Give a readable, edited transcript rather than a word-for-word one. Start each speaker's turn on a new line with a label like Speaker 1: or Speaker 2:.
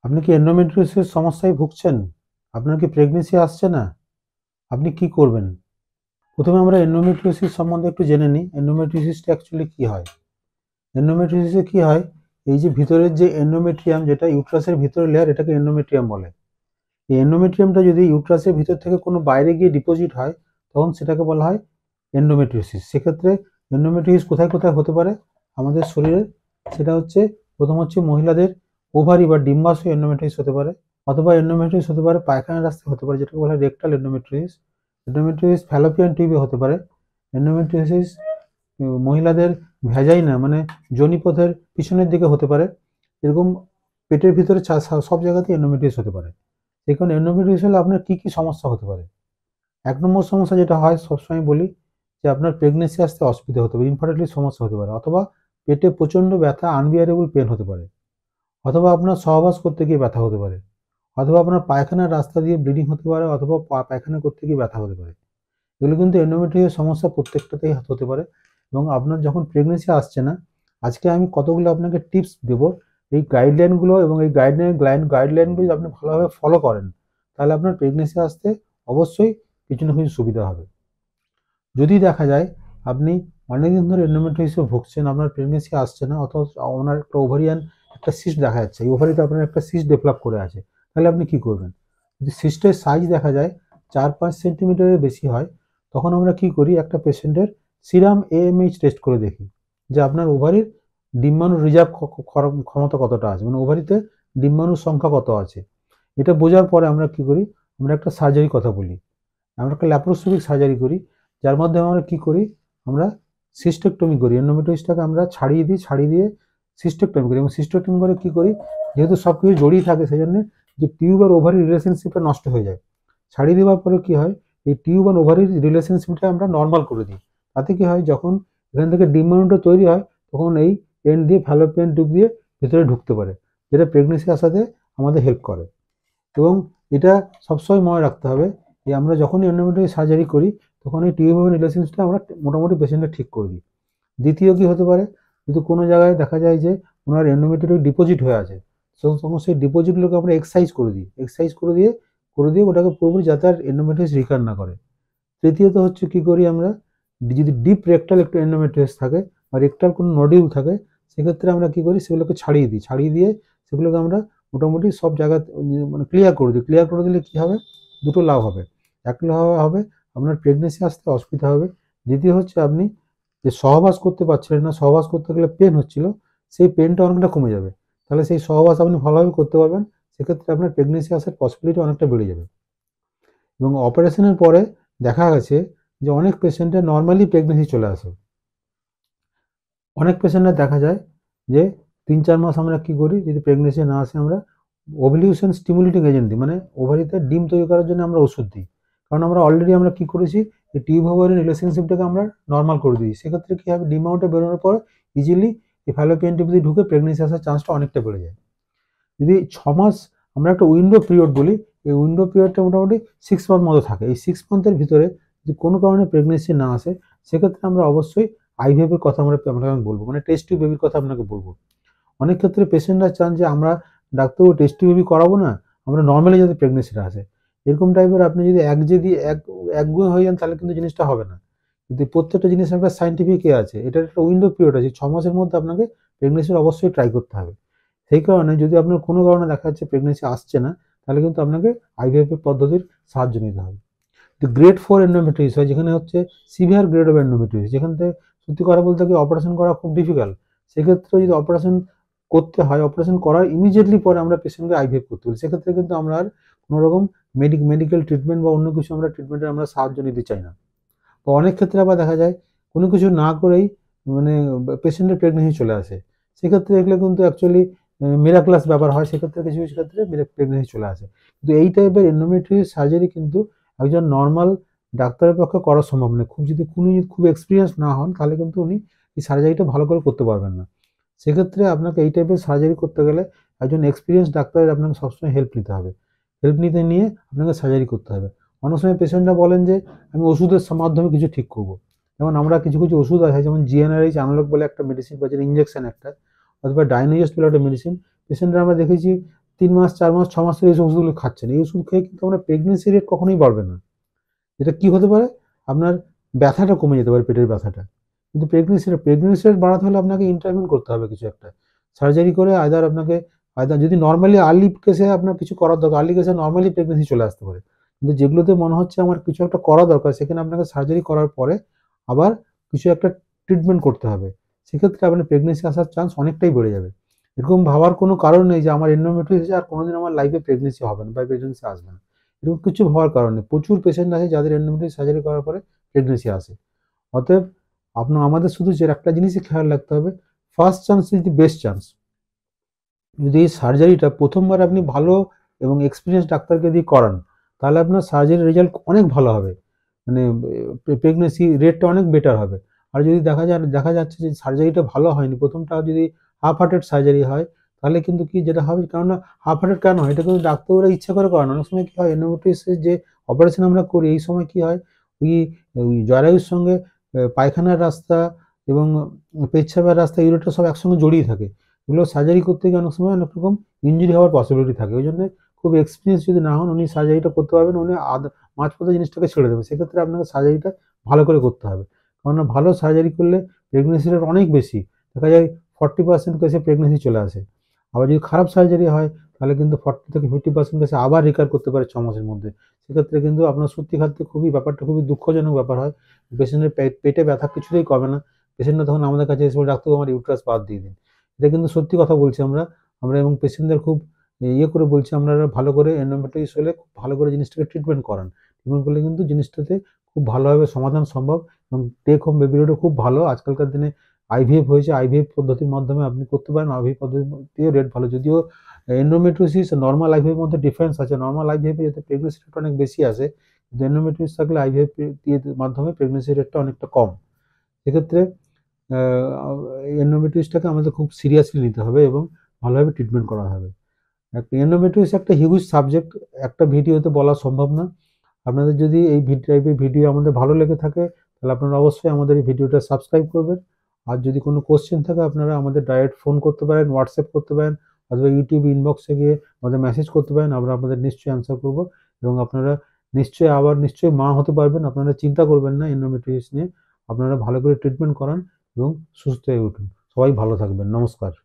Speaker 1: আপনি কি এন্ডোমেট্রিওসিস সমস্যায় ভুগছেন? আপনার কি প্রেগন্যান্সি আসছে না? আপনি কি করবেন? প্রথমে আমরা এন্ডোমেট্রিওসিস সম্বন্ধে একটু জেনে নিই। এন্ডোমেট্রিওসিসটা অ্যাকচুয়ালি কি হয়? এন্ডোমেট্রিওসিসে কি হয়? এই যে ভিতরের যে এন্ডোমেট্রিয়াম, যেটা ইউট্রাসের ভিতরের লেয়ার, এটাকে এন্ডোমেট্রিয়াম বলে। এই এন্ডোমেট্রিয়ামটা যদি ইউট্রাসের ভিতর থেকে কোনো বাইরে গিয়ে ডিপোজিট হয়, তখন সেটাকে বলা হয় এন্ডোমেট্রিওসিস। সেক্ষেত্রে এন্ডোমেট্রিওসিস কোথায় কোথায় হতে পারে আমাদের শরীরে? সেটা হচ্ছে, প্রথম হচ্ছে মহিলাদের ওভারি বা ডিম্বাশয় এন্ডোমেট্রিওসিস হতে পারে, অথবা এন্ডোমেট্রিওসিস হতে পারে পায়খানার রাস্তায় হতে পারে, যেটাকে বলা হয় রেকটাল এন্ডোমেট্রিওসিস। এন্ডোমেট্রিওসিস ফ্যালোপিয়ান টিউবে হতে পারে। এন্ডোমেট্রিওসিস মহিলাদের ভ্যাজাইনা মানে যোনিপথের পিছনের দিকে হতে পারে। এরকম পেটের ভিতরে সব জায়গাতেই এন্ডোমেট্রিওসিস হতে পারে। এখন এন্ডোমেট্রিওসিস হলে আপনার কি কি সমস্যা হতে পারে? এক নম্বর সমস্যা যেটা হয়, সবসময় বলি, যে আপনার প্রেগনেন্সি আসতে অসুবিধা হতে পারে, ইনফার্টিলিটির সমস্যা হতে পারে, অথবা পেটে প্রচণ্ড ব্যথা, আনবিয়ারেবল পেন হতে পারে, অথবা আপনার সহবাস করতে গিয়ে ব্যথা হতে পারে, অথবা আপনার পায়খানার রাস্তা দিয়ে ব্লিডিং হতে পারে, অথবা পায়খানা করতে গিয়ে ব্যথা হতে পারে। এগুলো কিন্তু এন্ডোমেট্রিয়াল সমস্যা প্রত্যেকটাতেই হতে পারে। এবং আপনার যখন প্রেগনেন্সি আসছে না, আজকে আমি কতগুলো আপনাকে টিপস দেব। এই গাইডলাইনগুলো এবং এই গাইডলাইনগুলো যদি আপনি ভালোভাবে ফলো করেন, তাহলে আপনার প্রেগনেন্সি আসতে অবশ্যই কিছু না কিছু সুবিধা হবে। যদি দেখা যায় আপনি অনেকদিন ধরে এন্ডোমেট্রিয়াসে ভুগছেন, আপনার প্রেগনেন্সি আসছে না, অথবা আপনার একটা ওভারিয়ান একটা সিস্ট দেখা যাচ্ছে, এই ওভারিতে আপনার একটা সিস্ট ডেভেলপ করে আছে, তাহলে আপনি কি করবেন? যদি সিস্টের সাইজ দেখা যায় 4-5 সেন্টিমিটারের বেশি হয়, তখন আমরা কি করি, একটা পেশেন্টের সিরাম এএমএইচ টেস্ট করে দেখি যে আপনার ওভারির ডিম্বাণু রিজার্ভ ক্ষমতা কতটা আছে, মানে ওভারিতে ডিম্বাণুর সংখ্যা কত আছে। এটা বোঝার পরে আমরা কি করি, আমরা একটা সার্জারি কথা বলি, আমরা একটা ল্যাপ্রোস্কোপিক সার্জারি করি, যার মাধ্যমে আমরা কি করি, আমরা সিস্টেকটমি করি, এন্ডোমেট্রিয়াসটাকে আমরা ছাড়িয়ে দিই, ছাড়িয়ে দিয়ে সিস্টেকটমি করি। এবং সিস্টেকটমি করে কি করি, যেহেতু সব কিছু জড়িয়ে থাকে, সেই জন্য যে টিউব আর ওভারির রিলেশনশিপটা নষ্ট হয়ে যায়। ছাড়িয়ে দেওয়ার পরে কি হয়, এই টিউব আর ওভারির রিলেশনশিপটা আমরা নর্মাল করে দিই। তাতে কি হয়, যখন এখান থেকে ডিম্বাণুটা তৈরি হয়, তখন এই এন্ড দিয়ে ফ্যালোপিয়ান টিউব দিয়ে ভেতরে ঢুকতে পারে, যেটা প্রেগনেন্সি আসাতে আমাদের হেল্প করে। এবং এটা সবসময় মনে রাখতে হবে যে আমরা যখনই এন্ডোমেট্রিয়াল সার্জারি করি, তখন এই টিউব এবং রিলেশনশিপটা আমরা মোটামুটি পেশেন্টটা ঠিক করে দিই। দ্বিতীয় কি হতে পারে, যদি কোনো জায়গায় দেখা যায় যে ওনার এন্ডোমেট্রিয়াল ডিপোজিট হয়ে আছে, তখন সেই ডিপোজিটগুলোকে আমরা এক্সারসাইজ করে দিই, এক্সারসাইজ করে দিয়ে ওটাকে পুরোপুরি, যাতে আর এন্ডোমেট্রিয়াস রিকার না করে। তৃতীয়ত হচ্ছে কি করি আমরা, যদি ডিপ রেকটাল একটু এন্ডোমেট্রিয়াস থাকে বা রেকটাল কোনো নডিউল থাকে, সেক্ষেত্রে আমরা কি করি, সেগুলোকে ছাড়িয়ে দিই, ছাড়িয়ে দিয়ে সেগুলোকে আমরা মোটামুটি সব জায়গা মানে ক্লিয়ার করে দিই। ক্লিয়ার করে দিলে কি হবে, দুটো লাভ হবে। এক লাভ হবে, আপনার প্রেগনেন্সি আসতে অসুবিধা হবে। দ্বিতীয় হচ্ছে, আপনি যে সহবাস করতে পারছিলেন না, সহবাস করতে গেলে পেন হচ্ছিল, সেই পেনটা অনেকটা কমে যাবে। তাহলে সেই সহবাস আপনি ভালোভাবে করতে পারবেন। সেক্ষেত্রে আপনার প্রেগনেন্সি আসার পসিবিলিটি অনেকটা বেড়ে যাবে। এবং অপারেশনের পরে দেখা গেছে যে অনেক পেশেন্টের নর্মালি প্রেগনেন্সি চলে আসে। অনেক পেশেন্টের দেখা যায় যে 3-4 মাস আমরা কি করি, যদি প্রেগনেন্সি না আসে, আমরা ওভ্যুলেশন স্টিমুলেটিং এজেন্ট দিই, মানে ওভারিতে ডিম তৈরি করার জন্য আমরা ওষুধ দিই। কারণ আমরা অলরেডি আমরা কি করেছি, এই টিউব ওভারি রিলেশনশিপটাকে আমরা নর্মাল করে দিই। সেক্ষেত্রে কি হবে, ডিম আউটে বেরোনোর পর ইজিলি এই ফ্যালোপিয়ান টিউব দিয়ে ঢুকে প্রেগনেন্সি আসার চান্সটা অনেকটা বেড়ে যায়। যদি 6 মাস আমরা একটা উইন্ডো পিরিয়ড বলি, এই উইন্ডো পিরিয়ডটা মোটামুটি 6 মান্থ মতো থাকে। এই 6 মান্থের ভিতরে যদি কোনো কারণে প্রেগনেন্সি না আসে, সেক্ষেত্রে আমরা অবশ্যই আইভিএফের কথা আপনাকে বলবো, মানে টেস্ট টিউব বেবির কথা আপনাকে বলবো। অনেক ক্ষেত্রে পেশেন্টরা চান যে আমরা ডাক্তারবাবু টেস্ট টিউব বেবি করাবো না, আমরা নর্মালি যাতে প্রেগনেন্সিটা আসে। এরকম টাইপের আপনি যদি একগুঁয়ে হয়ে যান, তাহলে কিন্তু জিনিসটা হবে না। কিন্তু প্রত্যেকটা জিনিসের একটা সায়েন্টিফিক আছে, এটার একটা উইন্ডো পিরিয়ড আছে, 6 মাসের মধ্যে আপনাকে প্রেগনেন্সির অবশ্যই ট্রাই করতে হবে। সেই কারণে যদি আপনার কোনো কারণে দেখা যাচ্ছে প্রেগনেন্সি আসছে না, তাহলে কিন্তু আপনাকে আইভিএফ পদ্ধতির সাহায্য নিতে হবে। গ্রেড 4 এন্ডোমেট্রিয়াস হয়, যেখানে হচ্ছে সিভিয়ার গ্রেড অফ এন্ডোমেট্রিয়াস, যেখান থেকে সত্যি কথা বলতে কি অপারেশন করা খুব ডিফিকাল্ট। সেক্ষেত্রে যদি অপারেশন করতে হয়, অপারেশন করার ইমিডিয়েটলি পরে আমরা পেশেন্টকে আইভিএফ করতে বলি। সেক্ষেত্রে কিন্তু আমরা আর কোনো রকম মেডিকেল ট্রিটমেন্ট বা অন্য কিছু আমরা ট্রিটমেন্টের আমরা সাহায্য নিতে চাই না। বা অনেক ক্ষেত্রে আবার দেখা যায় কোনো কিছু না করেই মানে পেশেন্টের প্রেগনেন্সি চলে আসে। সেক্ষেত্রে এগুলো কিন্তু অ্যাকচুয়ালি মিরাক্লাস ব্যাপার হয়। সেক্ষেত্রে কিছু কিছু ক্ষেত্রে প্রেগনেন্সি চলে আসে। কিন্তু এই টাইপের এন্ডোমেট্রিয়াস সার্জারি কিন্তু একজন নর্মাল ডাক্তারের পক্ষে করা সম্ভব নয়। উনি খুব এক্সপিরিয়েন্স না হন, তাহলে কিন্তু উনি এই সার্জারিটা ভালো করে করতে পারবেন না। সেক্ষেত্রে আপনাকে এই টাইপের সার্জারি করতে গেলে একজন এক্সপিরিয়েন্স ডাক্তারের আপনাকে সবসময় হেল্প নিতে হবে। হেল্প নিয়ে আপনাকে সার্জারি করতে হবে। অনেক সময় পেশেন্টরা বলেন যে আমি ওষুধের মাধ্যমে কিছু ঠিক করব। যেমন আমরা কিছু ওষুধ আছে, যেমন জিএনআরএইচ অ্যানালগ বলে একটা মেডিসিন পাচ্ছেন, ইঞ্জেকশন একটা, অথবা ডাইনোজেস্ট বলে একটা মেডিসিন। পেশেন্টরা আমরা দেখেছি 3 মাস 4 মাস 6 মাস ধরে এই ওষুধগুলো খাচ্ছেন, এই ওষুধ খেয়ে কিন্তু আপনার প্রেগনেন্সি রেট কখনোই বাড়বে না। এটা কি হতে পারে, আপনার ব্যথাটা কমে যেতে পারে, পেটের ব্যথাটা। কিন্তু প্রেগনেন্সি রেট বাড়াতে হলে আপনাকে ইন্টারভেন করতে হবে কিছু একটা, সার্জারি করে আয়দার যদি নর্মালি আর্লি কেসে আপনার কিছু করার দরকার, আর্লি কেসে নর্মালি প্রেগনেন্সি চলে আসতে পারে। কিন্তু যেগুলোতে মনে হচ্ছে আমার কিছু একটা করা দরকার, সেখানে আপনাকে সার্জারি করার পরে আবার কিছু একটা ট্রিটমেন্ট করতে হবে। সেক্ষেত্রে আপনার প্রেগনেন্সি আসার চান্স অনেকটাই বেড়ে যাবে। এরকম ভাবার কোনো কারণ নেই যে আমার এন্ডোমেট্রিয়াসিস আর কোনোদিন আমার লাইফে প্রেগনেন্সি হবে না বা প্রেগনেন্সি আসবে না। এরকম কিছু হওয়ার কারণ নেই। প্রচুর পেশেন্ট আছে যাদের এন্ডোমেট্রিয়াস সার্জারি করার পরে প্রেগনেন্সি আসে। অতএব আমাদের শুধু যে একটা জিনিসই খেয়াল রাখতে হবে, first chance is the best chance. যদি এই সার্জারিটা প্রথমবার আপনি ভালো এবং এক্সপিরিয়েন্স ডাক্তারকে দিয়ে করান, তাহলে আপনার সার্জারির রেজাল্ট অনেক ভালো হবে, মানে প্রেগনেন্সি রেটটা অনেক বেটার হবে। আর যদি দেখা যাচ্ছে যে সার্জারিটা ভালো হয়নি, প্রথমটা যদি হাফ হার্টেড সার্জারি হয়, তাহলে কিন্তু কি যেটা হবে, কেননা হাফ হার্টেড কেন হয়, এটা কিন্তু ডাক্তাররা ইচ্ছা করে করান। অনেক সময় কি হয়, এন্ডোমেট্রিয়াসিসের যে অপারেশন আমরা করি, এই সময় কি হয়, ওই ওই জরায়ুর সঙ্গে পায়খানার রাস্তা এবং পেচ্ছাবের রাস্তা, ইউরেটার সব একসঙ্গে জড়িয়ে থাকে। এগুলো সার্জারি করতে গিয়ে অনেক সময় অনেক রকম ইঞ্জুরি হওয়ার পসিবিলিটি থাকে। ওই জন্য খুব এক্সপিরিয়েন্স যদি না হন, উনি সার্জারিটা করতে পারবেন, উনি মাঝপথে জিনিসটাকে ছেড়ে দেবে। সেক্ষেত্রে আপনাকে সার্জারিটা ভালো করে করতে হবে, কারণ ভালো সার্জারি করলে প্রেগনেন্সি রেট অনেক বেশি। দেখা যায় 40% কেসে প্রেগনেন্সি চলে আসে। আবার যদি খারাপ সার্জারি হয়, তাহলে কিন্তু 40 থেকে 50% কেসে আবার রিকভার করতে পারে 6 মাসের মধ্যে। সেক্ষেত্রে কিন্তু আপনার সত্যি খাতে ব্যাপারটা খুবই দুঃখজনক ব্যাপার হয়। পেশেন্টের পেটে ব্যথা কিছুতেই কমে না। পেশেন্টরা তখন আমাদের কাছে এসে বলে, ডাক্তারবাবু আমার ইউটেরাস বাদ দিয়ে দিন। এটা কিন্তু সত্যি কথা বলছি আমরা। এবং পেশেন্টদের খুব ইয়ে করে বলছি, আপনারা ভালো করে এন্ডোমেট্রিয়াসিস হলে খুব ভালো করে জিনিসটাকে ট্রিটমেন্ট করান। ট্রিটমেন্ট করলে কিন্তু জিনিসটাতে খুব ভালোভাবে সমাধান সম্ভব। এবং টেক হোম বেবি রেটও খুব ভালো। আজকালকার দিনে আইভিএফ হয়েছে, আইভিএফ পদ্ধতির মাধ্যমে আপনি করতে পারেন। আইভিএফ পদ্ধতিতেও রেট ভালো, যদিও এন্ডোমেট্রিয়াসিস নর্মাল আইভিএফের মধ্যে ডিফারেন্স আছে। নর্মাল আইভিএফে যাতে প্রেগনেন্সি রেট অনেক বেশি আসে, কিন্তু এন্ডোমেট্রিয়াসিস থাকলে আইভিএফ মাধ্যমে প্রেগনেন্সি রেটটা অনেকটা কম। সেক্ষেত্রে এন্ডোমেট্রিয়াসটাকে আমাদের খুব সিরিয়াসলি নিতে হবে এবং ভালোভাবে ট্রিটমেন্ট করা হবে। এন্ডোমেট্রিয়াসিস একটা হিউজ সাবজেক্ট, একটা ভিডিওতে বলা সম্ভব না। আপনাদের যদি এই টাইপের ভিডিও আমাদের ভালো লেগে থাকে, তাহলে আপনারা অবশ্যই আমাদের এই ভিডিওটা সাবস্ক্রাইব করবেন। আর যদি কোনো কোশ্চেন থাকে, আপনারা আমাদের ডাইরেক্ট ফোন করতে পারেন, হোয়াটসঅ্যাপ করতে পারেন, অথবা ইউটিউব ইনবক্সে গিয়ে আমাদের মেসেজ করতে পারেন। আমরা আপনাদের নিশ্চয়ই অ্যান্সার করব এবং আপনারা নিশ্চয়ই মা হতে পারবেন। আপনারা চিন্তা করবেন না এন্ডোমেট্রিয়াসিস নিয়ে। আপনারা ভালো করে ট্রিটমেন্ট করান এবং সুস্থ হয়ে উঠুন। সবাই ভালো থাকবেন। নমস্কার।